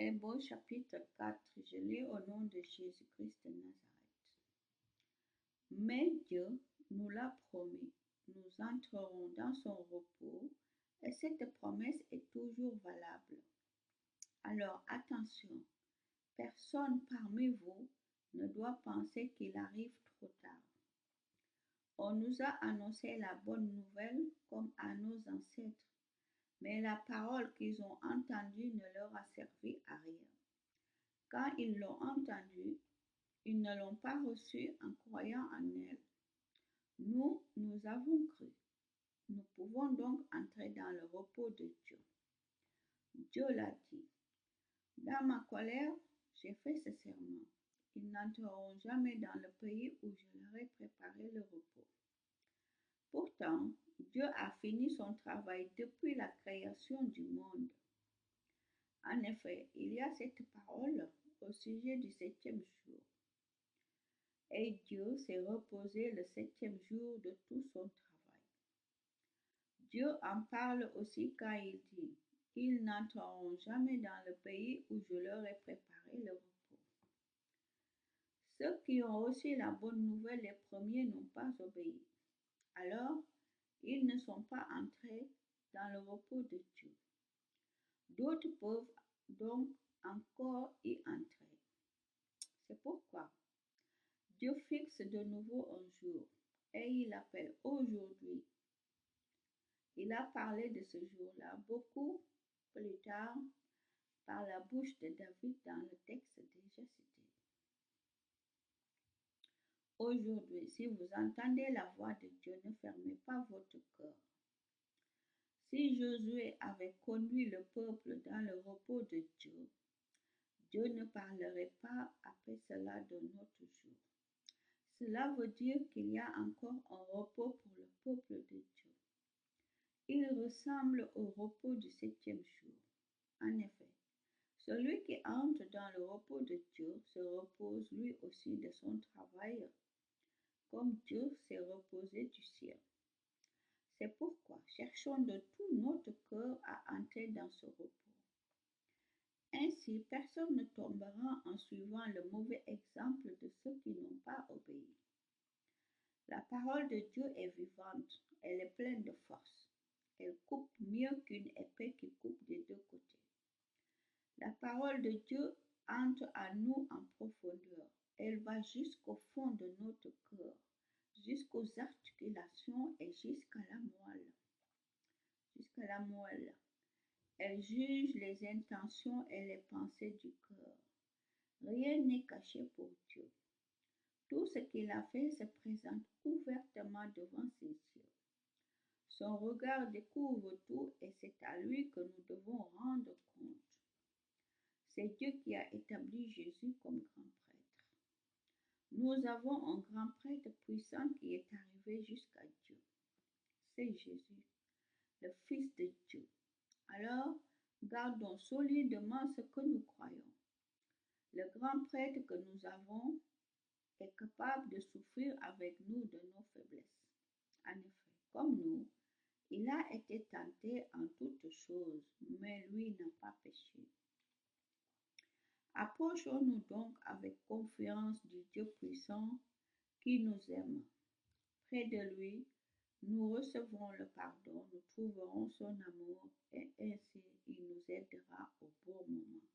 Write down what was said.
Hébreux chapitre 4, je lis au nom de Jésus-Christ de Nazareth. Mais Dieu nous l'a promis, nous entrerons dans son repos et cette promesse est toujours valable. Alors attention, personne parmi vous ne doit penser qu'il arrive trop tard. On nous a annoncé la bonne nouvelle comme à nos ancêtres, mais la parole qu'ils ont entendue ne leur a servi à rien. Quand ils l'ont entendue, ils ne l'ont pas reçue en croyant en elle. Nous, nous avons cru. Nous pouvons donc entrer dans le repos de Dieu. Dieu l'a dit. Dans ma colère, j'ai fait ce serment. Ils n'entreront jamais dans le pays où je leur ai préparé le repos. Pourtant, Dieu a fini son travail depuis la création du monde. En effet, il y a cette parole au sujet du septième jour. Et Dieu s'est reposé le septième jour de tout son travail. Dieu en parle aussi quand il dit, « Ils n'entreront jamais dans le pays où je leur ai préparé le repos. » Ceux qui ont reçu la bonne nouvelle les premiers n'ont pas obéi. Alors, ils ne sont pas entrés dans le repos de Dieu. D'autres peuvent donc encore y entrer. C'est pourquoi Dieu fixe de nouveau un jour et il l'appelle aujourd'hui. Il a parlé de ce jour-là beaucoup plus tard par la bouche de David dans le texte déjà cité. Aujourd'hui, si vous entendez la voix de Dieu, ne fermez pas votre cœur. Si Josué avait conduit le peuple dans le repos de Dieu, Dieu ne parlerait pas après cela de notre jour. Cela veut dire qu'il y a encore un repos pour le peuple de Dieu. Il ressemble au repos du septième jour. En effet, celui qui entre dans le repos de Dieu se repose lui aussi de son travail, comme Dieu s'est reposé du sien. C'est pourquoi cherchons de tout notre cœur à entrer dans ce repos. Ainsi, personne ne tombera en suivant le mauvais exemple de ceux qui n'ont pas obéi. La parole de Dieu est vivante, elle est pleine de force. Elle coupe mieux qu'une épée qui coupe des deux côtés. La parole de Dieu entre à nous en profondeur. Elle va jusqu'au fond de notre cœur, jusqu'aux articulations et jusqu'à la moelle. Jusqu'à la moelle. Elle juge les intentions et les pensées du cœur. Rien n'est caché pour Dieu. Tout ce qu'il a fait se présente ouvertement devant ses yeux. Son regard découvre tout et c'est à lui que nous devons rendre compte. C'est Dieu qui a établi Jésus comme grand prêtre. Nous avons un grand prêtre puissant qui est arrivé jusqu'à Dieu. C'est Jésus, le Fils de Dieu. Alors, gardons solidement ce que nous croyons. Le grand prêtre que nous avons est capable de souffrir avec nous de nos faiblesses. En effet, comme nous, il a été tenté en toutes choses, mais lui n'a pas péché. Approchons-nous donc avec confiance du Dieu puissant qui nous aime. Près de lui, nous recevrons le pardon, nous trouverons son amour et ainsi il nous aidera au bon moment.